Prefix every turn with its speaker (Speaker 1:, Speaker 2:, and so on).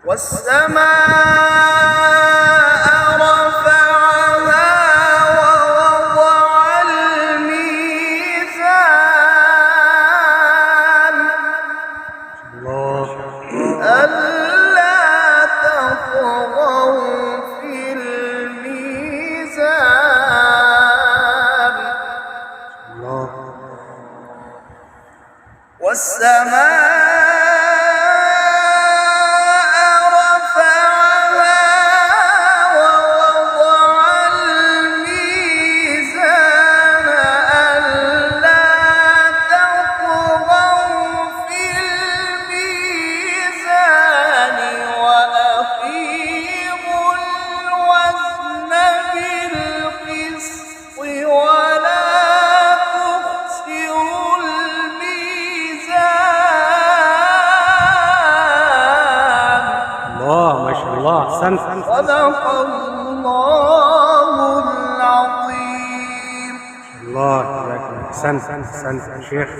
Speaker 1: والسماء رفعها ووضع الميزان ألا تطغوا في الميزان والسماء رفعها ووضع الميزان ألا تطغوا في الميزان وأقيموا الوزن بالقسط ولا تخسروا الميزان.
Speaker 2: الله ما شاء الله، أحسنت.
Speaker 1: صدق الله العظيم.
Speaker 2: الله، أحسنت أحسنت يا شيخ.